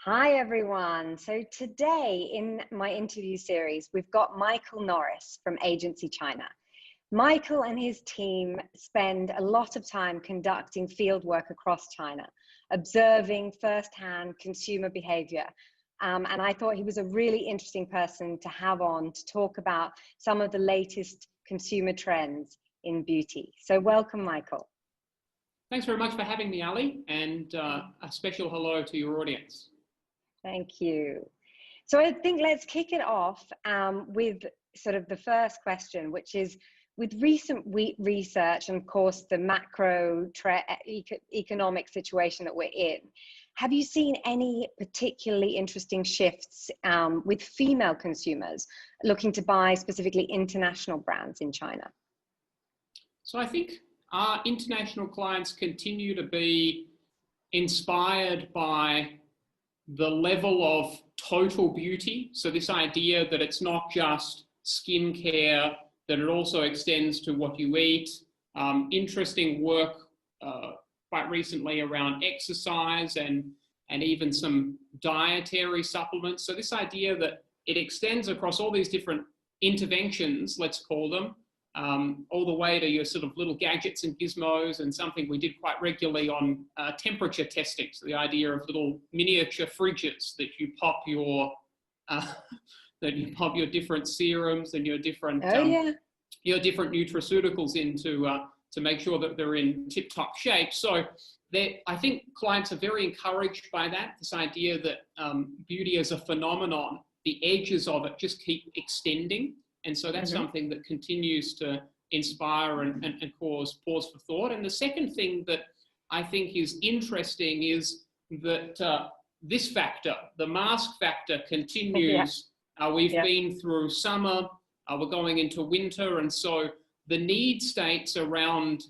Hi, everyone. So today in my interview series, we've got Michael Norris from AgencyChina. Michael and his team spend a lot of time conducting fieldwork across China, observing firsthand consumer behavior. And I thought he was a really interesting person to have on to talk about some of the latest consumer trends in beauty. So welcome, Michael. Thanks very much for having me, Ali, and a special hello to your audience. Thank you. So I think let's kick it off with sort of the first question, which is with recent research and of course the macro economic situation that we're in, have you seen any particularly interesting shifts with female consumers looking to buy specifically international brands in China? So I think our international clients continue to be inspired by the level of total beauty. So this idea that it's not just skincare, that it also extends to what you eat. Interesting work quite recently around exercise and even some dietary supplements. So this idea that it extends across all these different interventions, let's call them, all the way to your sort of little gadgets and gizmos, and something we did quite regularly on temperature testing. So the idea of little miniature fridges that you pop your different serums and your different different nutraceuticals into to make sure that they're in tip-top shape. So I think clients are very encouraged by that. This idea that beauty as a phenomenon, the edges of it just keep extending. And so that's something that continues to inspire and cause pause for thought. And the second thing that I think is interesting is that this factor, the mask factor, continues. We've been through summer, we're going into winter, and so the need states around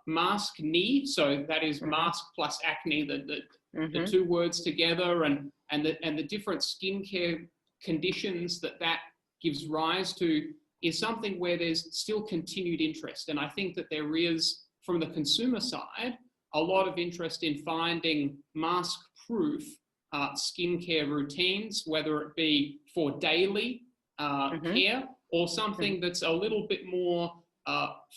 maskne, so that is mask plus acne, the two words together, and the different skincare conditions that gives rise to, is something where there's still continued interest. And I think that there is, from the consumer side, a lot of interest in finding mask-proof skincare routines, whether it be for daily care or something that's a little bit more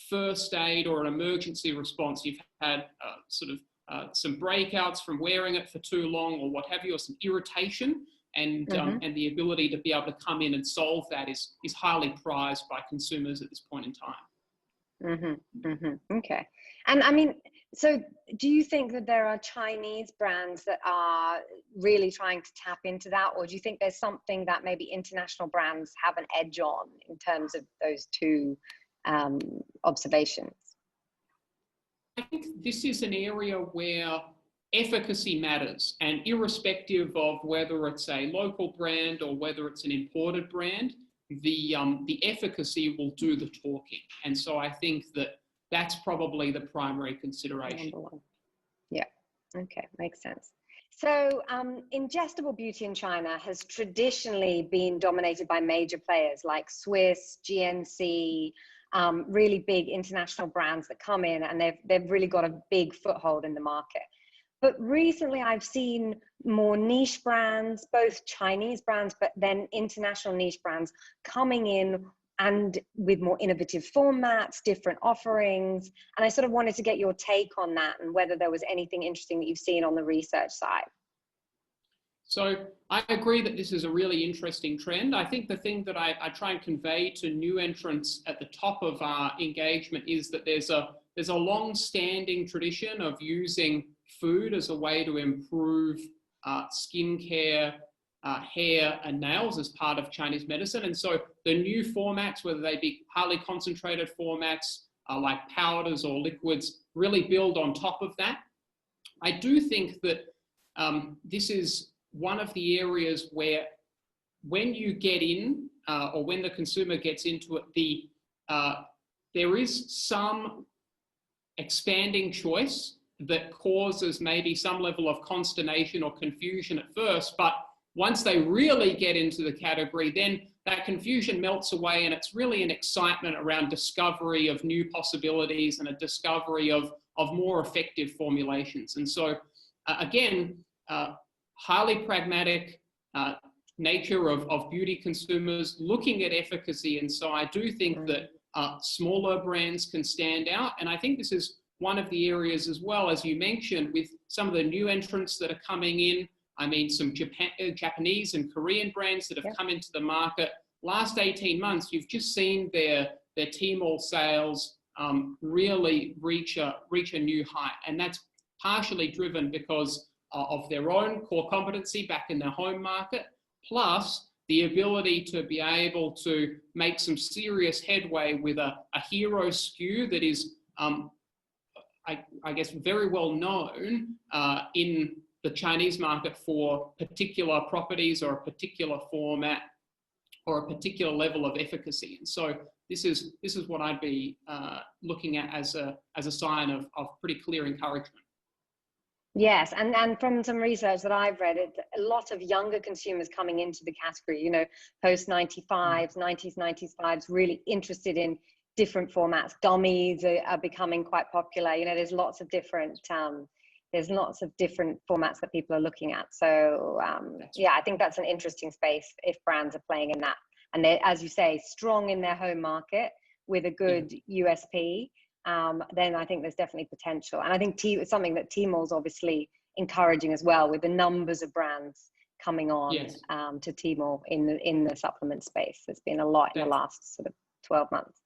first aid or an emergency response. You've had some breakouts from wearing it for too long or what have you, or some irritation. And the ability to be able to come in and solve that is highly prized by consumers at this point in time. Okay. And I mean, so do you think that there are Chinese brands that are really trying to tap into that? Or do you think there's something that maybe international brands have an edge on in terms of those two observations? I think this is an area where efficacy matters, and irrespective of whether it's a local brand or whether it's an imported brand, the efficacy will do the talking. And so I think that that's probably the primary consideration. Yeah, okay, makes sense. So ingestible beauty in China has traditionally been dominated by major players like Swiss, GNC, really big international brands that come in, and they've really got a big foothold in the market. But recently I've seen more niche brands, both Chinese brands, but then international niche brands coming in and with more innovative formats, different offerings. And I sort of wanted to get your take on that and whether there was anything interesting that you've seen on the research side. So I agree that this is a really interesting trend. I think the thing that I try and convey to new entrants at the top of our engagement is that there's a long-standing tradition of using food as a way to improve skincare, hair and nails as part of Chinese medicine. And so the new formats, whether they be highly concentrated formats like powders or liquids, really build on top of that. I do think that this is one of the areas where when you get in or when the consumer gets into it, there is some expanding choice that causes maybe some level of consternation or confusion at first, but once they really get into the category, then that confusion melts away, and it's really an excitement around discovery of new possibilities and a discovery of more effective formulations. And so again, highly pragmatic nature of beauty consumers looking at efficacy. And so I do think that smaller brands can stand out. And I think this is one of the areas as well, as you mentioned, with some of the new entrants that are coming in. I mean, some Japanese and Korean brands that have come into the market. Last 18 months, you've just seen their Tmall sales really reach a new height. And that's partially driven because of their own core competency back in their home market, plus the ability to be able to make some serious headway with a hero SKU that is, I guess, very well known in the Chinese market for particular properties or a particular format or a particular level of efficacy. And so this is what I'd be looking at as a sign of pretty clear encouragement. Yes, and from some research that I've read, a lot of younger consumers coming into the category, you know, post 95s, 90s, 95s, really interested in different formats. Gummies are becoming quite popular. You know, there's lots of different formats that people are looking at. So yeah, I think that's an interesting space if brands are playing in that. And they're, as you say, strong in their home market with a good USP. Then I think there's definitely potential. And I think it's something that Tmall's obviously encouraging as well, with the numbers of brands coming on to Tmall in the supplement space. There's been a lot in the last sort of 12 months.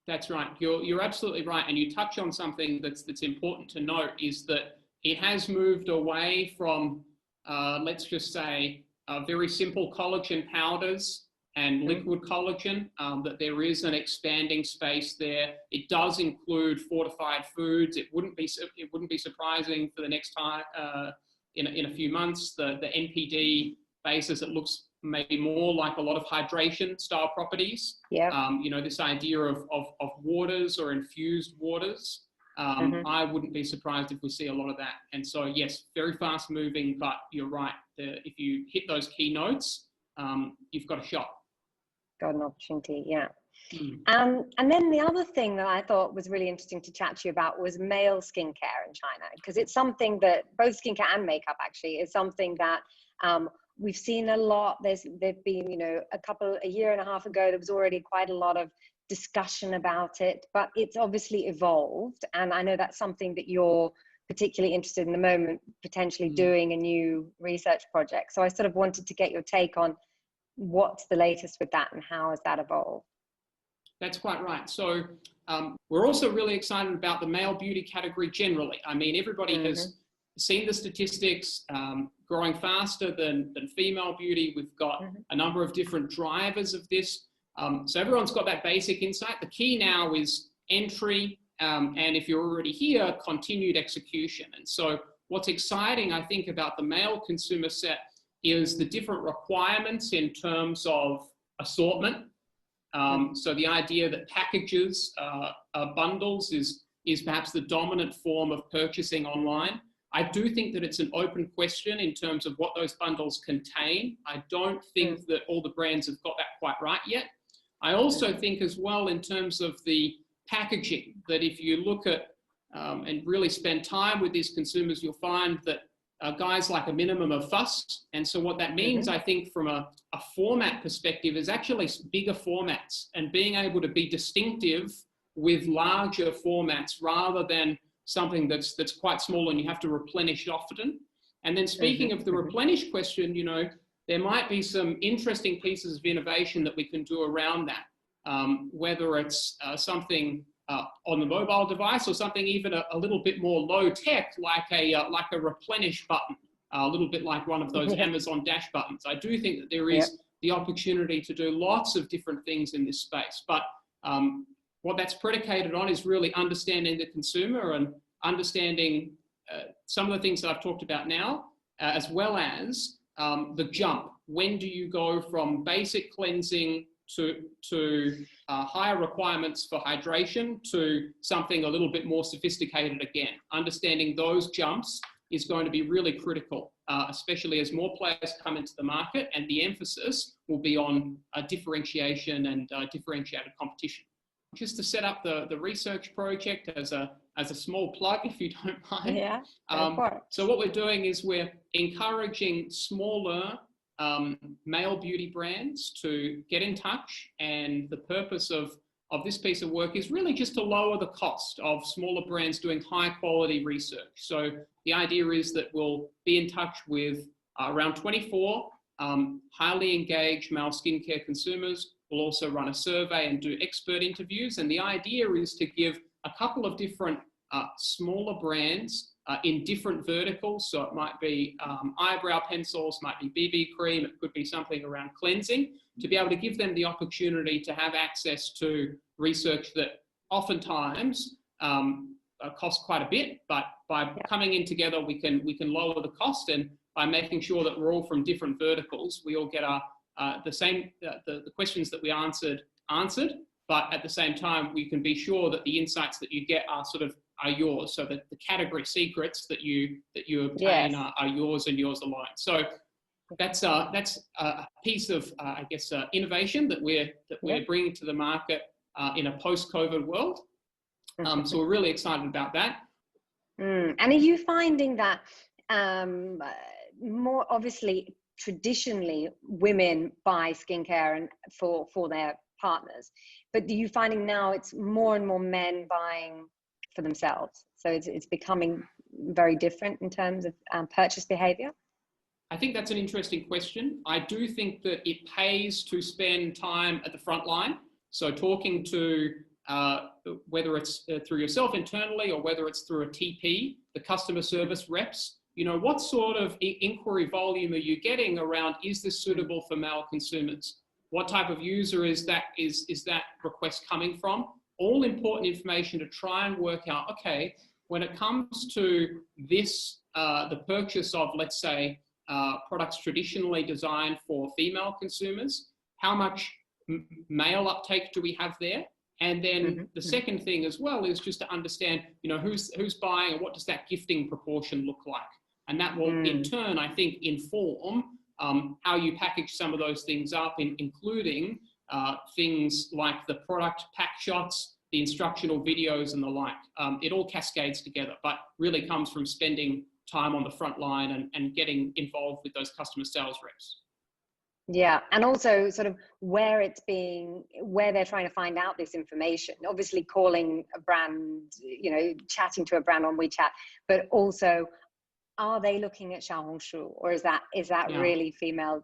That's right. You're absolutely right. And you touch on something that's important to note, is that it has moved away from, let's just say, very simple collagen powders and liquid collagen, that there is an expanding space there. It does include fortified foods. It wouldn't be surprising for the next time in a few months, the NPD basis, it looks maybe more like a lot of hydration style properties. You know, this idea of waters or infused waters. I wouldn't be surprised if we see a lot of that. And so, yes, very fast moving, but you're right. If you hit those key notes, you've got a shot. Got an opportunity, yeah. And then the other thing that I thought was really interesting to chat to you about was male skincare in China, because it's something that both skincare and makeup actually is something that we've seen a lot. There've been, you know, a year and a half ago, there was already quite a lot of discussion about it, but it's obviously evolved. And I know that's something that you're particularly interested in the moment, potentially doing a new research project. So I sort of wanted to get your take on what's the latest with that and how has that evolved? That's quite right. So we're also really excited about the male beauty category generally. I mean, everybody has seen the statistics growing faster than female beauty. We've got a number of different drivers of this. So everyone's got that basic insight. The key now is entry, and if you're already here, continued execution. And so what's exciting, I think, about the male consumer set is the different requirements in terms of assortment. So the idea that packages, bundles is perhaps the dominant form of purchasing online. I do think that it's an open question in terms of what those bundles contain. I don't think that all the brands have got that quite right yet. I also think as well in terms of the packaging, that if you look at and really spend time with these consumers, you'll find that guys like a minimum of fuss. And so what that means, I think, from a format perspective is actually bigger formats and being able to be distinctive with larger formats rather than something that's quite small and you have to replenish often. And then speaking of the replenish question, you know, there might be some interesting pieces of innovation that we can do around that, whether it's something on the mobile device or something even a little bit more low tech, like a replenish button, a little bit like one of those Amazon Dash buttons. I do think that there is the opportunity to do lots of different things in this space, but what that's predicated on is really understanding the consumer and understanding some of the things that I've talked about now, as well as the jump. When do you go from basic cleansing to higher requirements for hydration to something a little bit more sophisticated again? Understanding those jumps is going to be really critical, especially as more players come into the market, and the emphasis will be on differentiation and differentiated competition. Just to set up the research project as a as a small plug, if you don't mind. Yeah, so what we're doing is we're encouraging smaller male beauty brands to get in touch, and the purpose of this piece of work is really just to lower the cost of smaller brands doing high quality research. So the idea is that we'll be in touch with around 24 highly engaged male skincare consumers. We'll also run a survey and do expert interviews. And the idea is to give a couple of different smaller brands in different verticals. So it might be eyebrow pencils, might be BB cream, it could be something around cleansing, to be able to give them the opportunity to have access to research that oftentimes costs quite a bit, but by coming in together, we can lower the cost, and by making sure that we're all from different verticals, we all get the same the questions that we answered, but at the same time, we can be sure that the insights that you get are yours, so that the category secrets that you obtain are yours and yours alone. So that's a piece of I guess innovation that we're bringing to the market in a post-COVID world. So we're really excited about that. And are you finding that more obviously traditionally women buy skincare and for their partners, but are you finding now it's more and more men buying for themselves? So it's becoming very different in terms of purchase behavior? I think that's an interesting question. I do think that it pays to spend time at the front line. So talking to, whether it's through yourself internally or whether it's through a TP, the customer service reps, what sort of inquiry volume are you getting around, is this suitable for male consumers? What type of user is that request coming from? All important information to try and work out, okay, when it comes to this, the purchase of, let's say, products traditionally designed for female consumers, how much male uptake do we have there? And then the second thing as well is just to understand, who's buying and what does that gifting proportion look like? And that will in turn, I think, inform how you package some of those things up, including things like the product pack shots, the instructional videos and the like. It all cascades together, but really comes from spending time on the front line and getting involved with those customer sales reps. Yeah, and also sort of where they're trying to find out this information. Obviously calling a brand, chatting to a brand on WeChat, but also, are they looking at Xiaohongshu, or is that really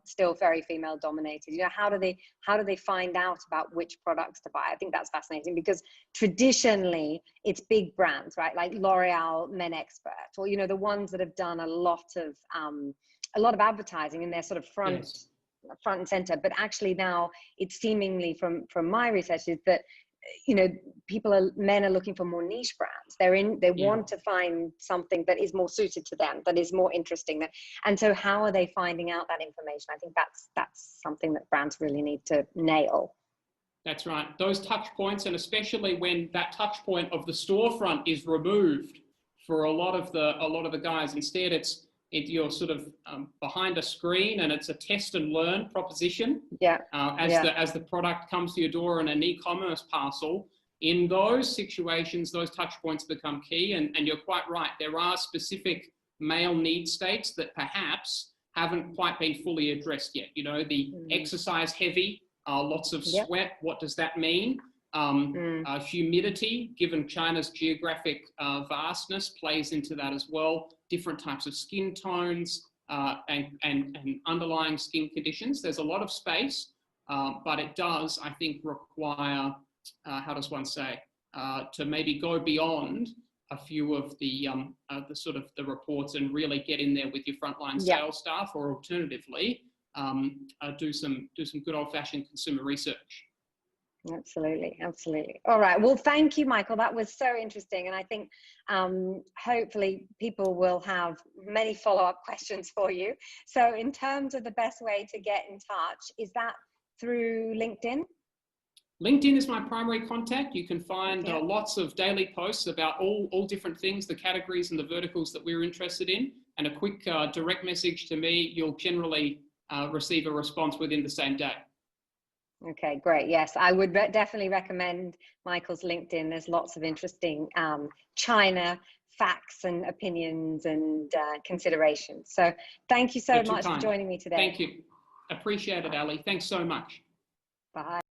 still very female dominated? How do they find out about which products to buy? I think that's fascinating, because traditionally it's big brands, right? Like L'Oreal Men Expert, or the ones that have done a lot of advertising in their sort of front and center. But actually now it's seemingly from my research is that men are looking for more niche brands. They want to find something that is more suited to them, that is more interesting. And so how are they finding out that information? I think that's something that brands really need to nail. That's right. Those touch points, and especially when that touch point of the storefront is removed for a lot of the guys, instead you're sort of behind a screen, and it's a test and learn proposition. As the product comes to your door in an e-commerce parcel, in those situations, those touch points become key. And you're quite right. There are specific male need states that perhaps haven't quite been fully addressed yet. The exercise heavy, lots of sweat. What does that mean? Humidity, given China's geographic vastness, plays into that as well. Different types of skin tones and underlying skin conditions. There's a lot of space, but it does, I think, require, how does one say, to maybe go beyond a few of the sort of the reports and really get in there with your frontline sales staff, or alternatively, do some good old-fashioned consumer research. Absolutely. All right. Well, thank you, Michael. That was so interesting. And I think hopefully people will have many follow-up questions for you. So in terms of the best way to get in touch, is that through LinkedIn? LinkedIn is my primary contact. You can find lots of daily posts about all different things, the categories and the verticals that we're interested in. And a quick direct message to me, you'll generally receive a response within the same day. Okay, great. Yes, I would definitely recommend Michael's LinkedIn. There's lots of interesting China facts and opinions and considerations. So thank you so much for joining me today. Thank you. Appreciate it, Ali. Thanks so much. Bye.